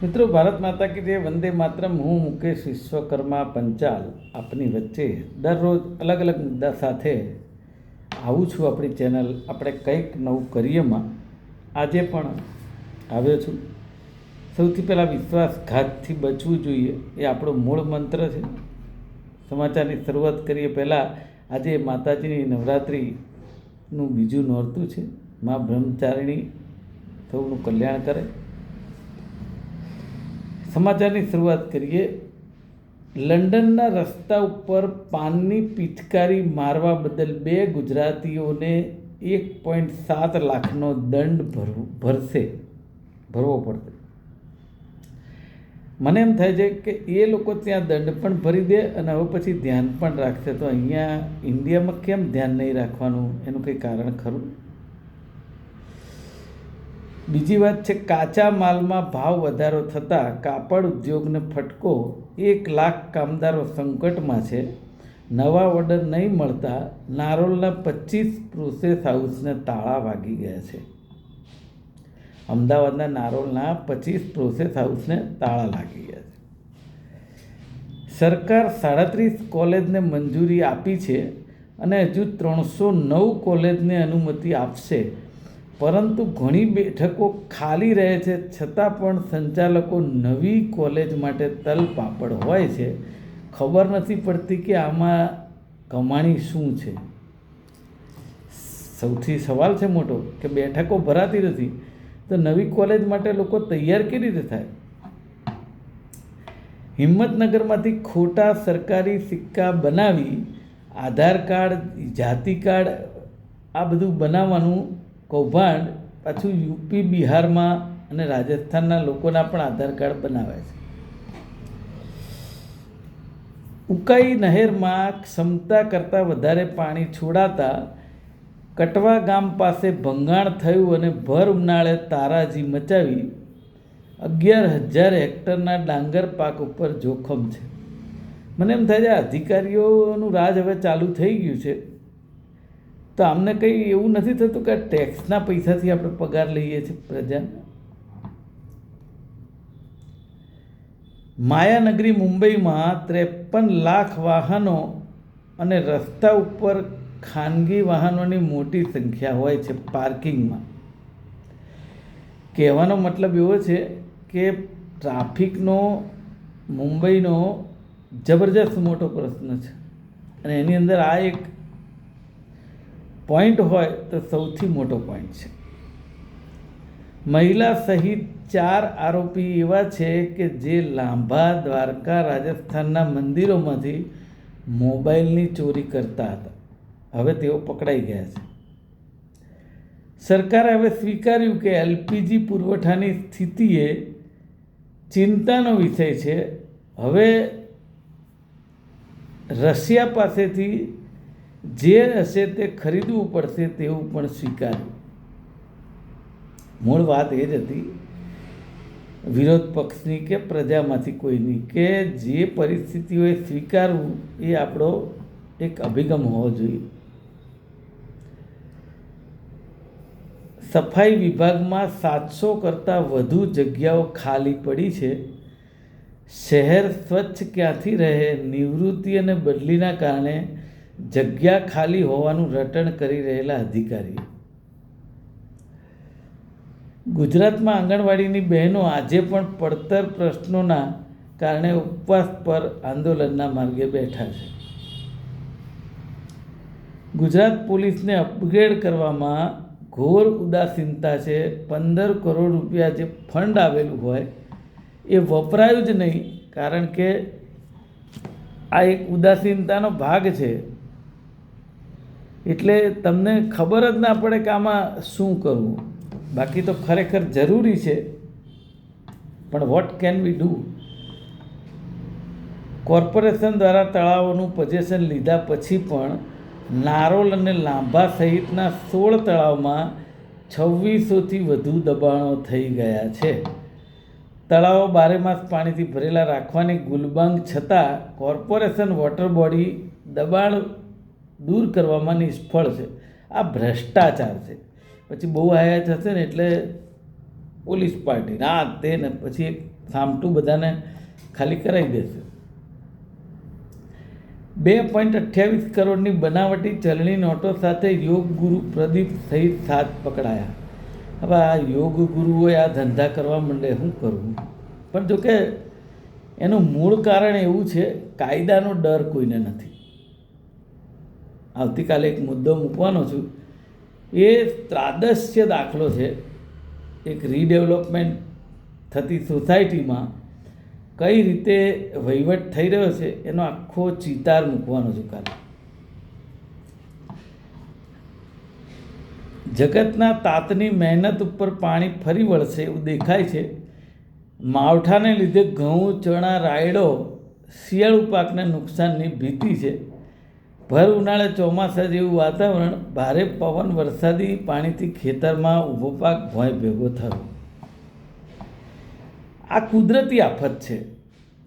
મિત્રો, ભારત માતા કી જય, વંદે માતરમ. હું મુકેશ વિશ્વકર્મા પંચાલ આપની વચ્ચે દરરોજ અલગ અલગ મુદ્દા સાથે આવું છું. આપણી ચેનલ આપણે કંઈક નવું કરીએમાં આજે પણ આવ્યો છું. સૌથી પહેલાં વિશ્વાસઘાતથી બચવું જોઈએ એ આપણો મૂળ મંત્ર છે. સમાચારની શરૂઆત કરીએ પહેલાં આજે માતાજીની નવરાત્રિનું બીજું નોરતું છે. મા બ્રહ્મચારિણી સૌનું કલ્યાણ કરે. સમાચારની શરૂઆત કરીએ. લંડનના રસ્તા ઉપર પાનની પિચકારી મારવા બદલ 2 ગુજરાતીઓને 1.7 લાખનો દંડ ભરવો પડશે. મને એમ થાય છે કે એ લોકો ત્યાં દંડ પણ ભરી દે અને હવે પછી ધ્યાન પણ રાખશે, તો અહીંયા ઇન્ડિયામાં કેમ ધ્યાન નહીં રાખવાનું? એનું કંઈ કારણ ખરું? બીજી વાત છે, કાચા માલમાં ભાવ વધારો થતાં કાપડ ઉદ્યોગને ફટકો. 1 લાખ કામદારો સંકટમાં છે. નવા ઓર્ડર નહીં મળતા નારોલના 25 પ્રોસેસ હાઉસને તાળા વાગી ગયા છે. અમદાવાદના નારોલના 25 પ્રોસેસ હાઉસને તાળા લાગી ગયા છે. સરકાર 37 કોલેજને મંજૂરી આપી છે અને હજુ 309 કોલેજને અનુમતિ આપશે, પરંતુ ઘણી બેઠકો ખાલી રહે છે. છતાં પણ સંચાલકો નવી કોલેજ માટે તલપાપડ હોય છે. ખબર નથી પડતી કે આમાં કમાણી શું છે. સૌથી સવાલ છે મોટો કે બેઠકો ભરાતી નથી તો નવી કોલેજ માટે લોકો તૈયાર કેવી રીતે થાય? હિંમતનગરમાંથી ખોટા સરકારી સિક્કા બનાવી આધાર કાર્ડ, જાતિ કાર્ડ આ બધું બનાવવાનું કૌભાંડ પાછું યુપી, બિહારમાં અને રાજસ્થાનના લોકોના પણ આધાર કાર્ડ બનાવે છે. ઉકાઈ નહેરમાં ક્ષમતા કરતાં વધારે પાણી છોડાતા કટવા ગામ પાસે ભંગાણ થયું અને ભર ઉનાળે તારાજી મચાવી. 11,000 હેક્ટરના ડાંગર પાક ઉપર જોખમ છે. મને એમ થાય છે અધિકારીઓનું રાજ હવે ચાલુ થઈ ગયું છે. તો આમને કંઈ એવું નથી થતું કે ટેક્સના પૈસાથી આપણે પગાર લઈએ છીએ પ્રજાને? માયાનગરી મુંબઈમાં 53 લાખ વાહનો અને રસ્તા ઉપર ખાનગી વાહનોની મોટી સંખ્યા હોય છે પાર્કિંગમાં. કહેવાનો મતલબ એવો છે કે ટ્રાફિકનો મુંબઈનો જબરજસ્ત મોટો પ્રશ્ન છે અને એની અંદર આ એક પોઈન્ટ હોય તો સૌથી મોટો પોઈન્ટ છે. મહિલા સહિત 4 આરોપી એવા છે કે જે લાંભા, દ્વારકા, રાજસ્થાનના મંદિરોમાંથી મોબાઈલની ચોરી કરતા હતા. હવે તેઓ પકડાઈ ગયા છે. સરકારે હવે સ્વીકાર્યું કે એલપીજી પુરવઠાની સ્થિતિએ ચિંતાનો વિષય છે. હવે રશિયા પાસેથી જે હશે તે ખરીદવું પડશે તેવું પણ સ્વીકાર્યું. મૂળ વાત એ જ હતી વિરોધ પક્ષની કે પ્રજામાંથી કોઈની કે જે પરિસ્થિતિઓએ સ્વીકારવું એ આપણો એક અભિગમ હોવો જોઈએ. સફાઈ વિભાગમાં 700 કરતાં વધુ જગ્યાઓ ખાલી પડી છે. શહેર સ્વચ્છ ક્યાંથી રહે? નિવૃત્તિ અને બદલીના કારણે જગ્યા ખાલી હોવાનું રટણ કરી રહેલા અધિકારીઓ. ગુજરાતમાં આંગણવાડીની બહેનો આજે પણ પડતર પ્રશ્નોના કારણે ઉપવાસ પર આંદોલનના માર્ગે બેઠા છે. ગુજરાત પોલીસને અપગ્રેડ કરવામાં ઘોર ઉદાસીનતા છે. 15 કરોડ રૂપિયા જે ફંડ આવેલું હોય એ વપરાયું જ નહીં, કારણ કે આ એક ઉદાસીનતાનો ભાગ છે. એટલે તમને ખબર જ ના પડે કે આમાં શું કરવું. બાકી તો ખરેખર જરૂરી છે, પણ what can we do? Corporation દ્વારા તળાવોનું પોઝેશન લીધા પછી પણ નારોલ અને લાંભા સહિતના 16 તળાવમાં 2600થી વધુ દબાણો થઈ ગયા છે. તળાવો 12 માસ પાણીથી ભરેલા રાખવાની ગુલબાંગ છતાં કોર્પોરેશન વોટર બોડી દબાણ દૂર કરવામાં નિષ્ફળ છે. આ ભ્રષ્ટાચાર છે. પછી બહુ આયા થશે ને એટલે પોલીસ પાર્ટી આ તે ને પછી એક સામટું બધાને ખાલી કરાવી દેશે. 2.28 કરોડની બનાવટી ચલણી નોટો સાથે યોગ ગુરુ પ્રદીપ સહિત 7 પકડાયા. હવે આ યોગ ગુરુઓએ આ ધંધા કરવા માંડે, શું કરવું? પણ જો કે એનું મૂળ કારણ એવું છે, કાયદાનો ડર કોઈને નથી. આવતીકાલે એક મુદ્દો મૂકવાનો છું. એ ત્રાદસ્ય દાખલો છે. એક રીડેવલપમેન્ટ થતી સોસાયટીમાં કઈ રીતે વહીવટ થઈ રહ્યો છે એનો આખો ચિતાર મૂકવાનો છું કાલે. જગતના તાતની મહેનત ઉપર પાણી ફરી વળશે એવું દેખાય છે. માવઠાને લીધે ઘઉં, ચણા, રાયડો, શિયાળુ પાકને નુકસાનની ભીતિ છે. ભર ઉનાળે ચોમાસા જેવું વાતાવરણ, ભારે પવન, વરસાદી પાણીથી ખેતરમાં ઊભો પાક ભોંય ભેગો થયો. આ કુદરતી આફત છે.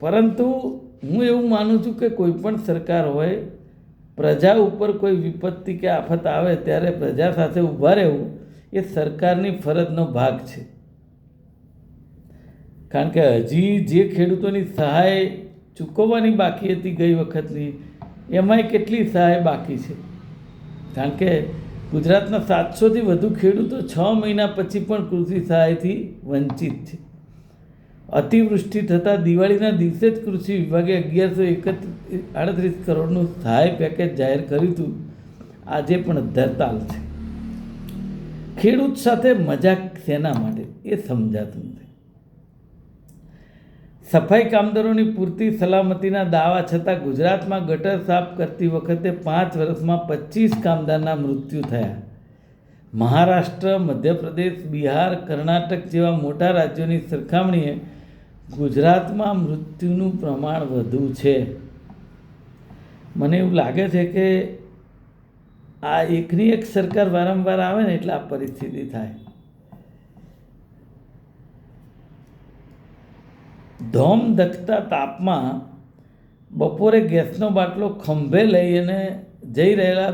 પરંતુ હું એવું માનું છું કે કોઈ પણ સરકાર હોય, પ્રજા ઉપર કોઈ વિપત્તિ કે આફત આવે ત્યારે પ્રજા સાથે ઊભા રહેવું એ સરકારની ફરજનો ભાગ છે. કારણ કે હજી જે ખેડૂતોની સહાય ચૂકવવાની બાકી હતી ગઈ વખતની, એમાંય કેટલી સહાય બાકી છે. કારણ કે ગુજરાતના 700થી વધુ ખેડૂતો 6 મહિના પછી પણ કૃષિ સહાયથી વંચિત છે. અતિવૃષ્ટિ થતાં દિવાળીના દિવસે જ કૃષિ વિભાગે 1138 કરોડનું સહાય પેકેજ જાહેર કર્યું હતું. આજે પણ ધરતાલ છે. ખેડૂત સાથે મજાક શેના માટે એ સમજાતું નથી. સફાઈ કામદારોની પૂરતી સલામતીના દાવા છતાં ગુજરાતમાં ગટર સાફ કરતી વખતે 5 વર્ષમાં 25 કામદારના મૃત્યુ થયા. મહારાષ્ટ્ર, મધ્યપ્રદેશ, બિહાર, કર્ણાટક જેવા મોટા રાજ્યોની સરખામણીએ ગુજરાતમાં મૃત્યુનું પ્રમાણ વધુ છે. મને એવું લાગે છે કે આ એકની એક સરકાર વારંવાર આવે ને એટલે આ પરિસ્થિતિ થાય. ધોમ ધકતા તાપમાં બપોરે ગેસનો બાટલો ખંભે લઈને જઈ રહેલા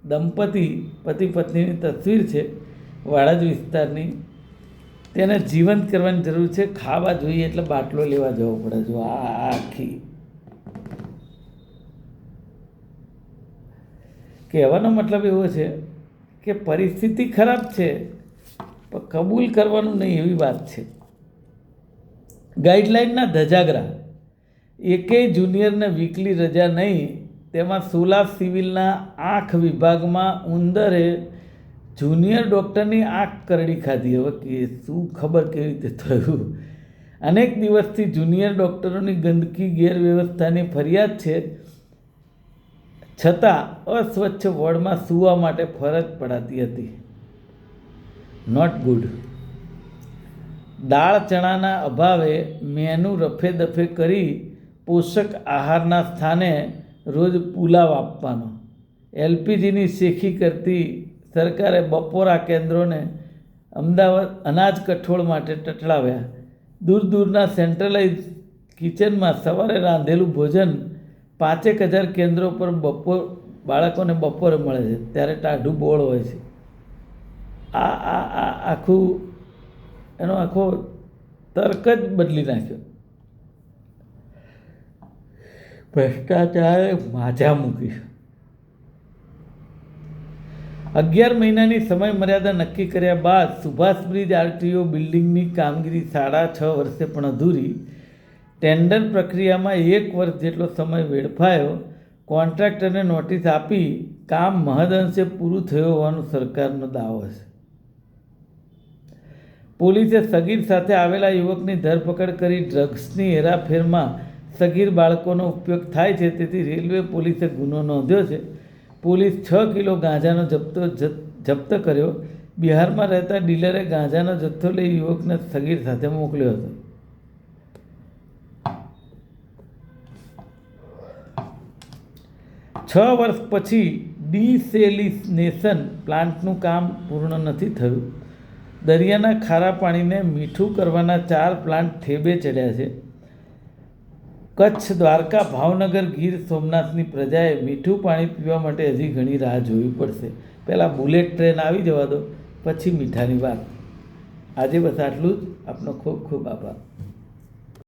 દંપતી પતિ પત્નીની તસવીર છે વાડજ વિસ્તારની. તેને જીવંત કરવાની જરૂર છે. ખાવા જોઈએ એટલે બાટલો લેવા જવો પડે. જો આ આખી કહેવાનો મતલબ એવો છે કે પરિસ્થિતિ ખરાબ છે પણ કબૂલ કરવાનું નહીં એવી વાત છે. ગાઈડલાઇનના ધજાગરા. એકેય જુનિયરને વીકલી રજા નહીં. તેમાં સોલા સિવિલના આંખ વિભાગમાં ઉંદરે જુનિયર ડૉક્ટરની આંખ કરડી ખાધી. હવે કે શું ખબર કેવી રીતે થયું. અનેક દિવસથી જુનિયર ડૉક્ટરોની ગંદકી, ગેરવ્યવસ્થાની ફરિયાદ છે, છતાં અસ્વચ્છ વોર્ડમાં સૂવા માટે ફરજ પડાતી હતી. Not good. દાળ ચણાના અભાવે મેનુ રફે દફે કરી પોષક આહારના સ્થાને રોજ પુલાવ આપવાનો. એલપીજીની શેખી કરતી સરકારે બપોરા કેન્દ્રોને અમદાવાદ અનાજ કઠોળ માટે ટટલાવ્યા. દૂર દૂરના સેન્ટ્રલાઇઝ કિચનમાં સવારે રાંધેલું ભોજન 5,000 કેન્દ્રો પર બાળકોને બપોરે મળે છે, ત્યારે ટાઢું બોળ હોય છે. આ આખું એનો આખો તર્ક જ બદલી નાખ્યો. ભ્રષ્ટાચારે માજા મૂકી. 11 મહિનાની સમય મર્યાદા નક્કી કર્યા બાદ સુભાષ બ્રિજ આરટીઓ બિલ્ડિંગની કામગીરી 6.5 વર્ષે પણ અધૂરી. ટેન્ડર પ્રક્રિયામાં 1 વર્ષ જેટલો સમય વેડફાયો. કોન્ટ્રાક્ટરને નોટિસ આપી કામ મહદઅંશે પૂરું થયું હોવાનો સરકારનો દાવો છે. પોલીસે સગીર સાથે આવેલા યુવકની ધરપકડ કરી. ડ્રગ્સની હેરાફેરમાં સગીર બાળકોનો ઉપયોગ થાય છે, તેથી રેલવે પોલીસે ગુનો નોંધ્યો છે. પોલીસ 6 કિલો ગાંજાનો જપ્ત કર્યો. બિહારમાં રહેતા ડીલરે ગાંજાનો જથ્થો લઈ યુવકને સગીર સાથે મોકલ્યો હતો. છ વર્ષ પછી ડિસેલિનેશન પ્લાન્ટનું કામ પૂર્ણ નથી થયું. દરિયાના ખારા પાણીને મીઠું કરવાના 4 પ્લાન્ટ ઠેબે ચડ્યા છે. કચ્છ, દ્વારકા, ભાવનગર, ગીર સોમનાથની પ્રજાએ મીઠું પાણી પીવા માટે હજી ઘણી રાહ જોવી પડશે. પહેલાં બુલેટ ટ્રેન આવી જવા દો, પછી મીઠાની વાત. આજે બસ આટલું જ. આપનો ખૂબ ખૂબ આભાર.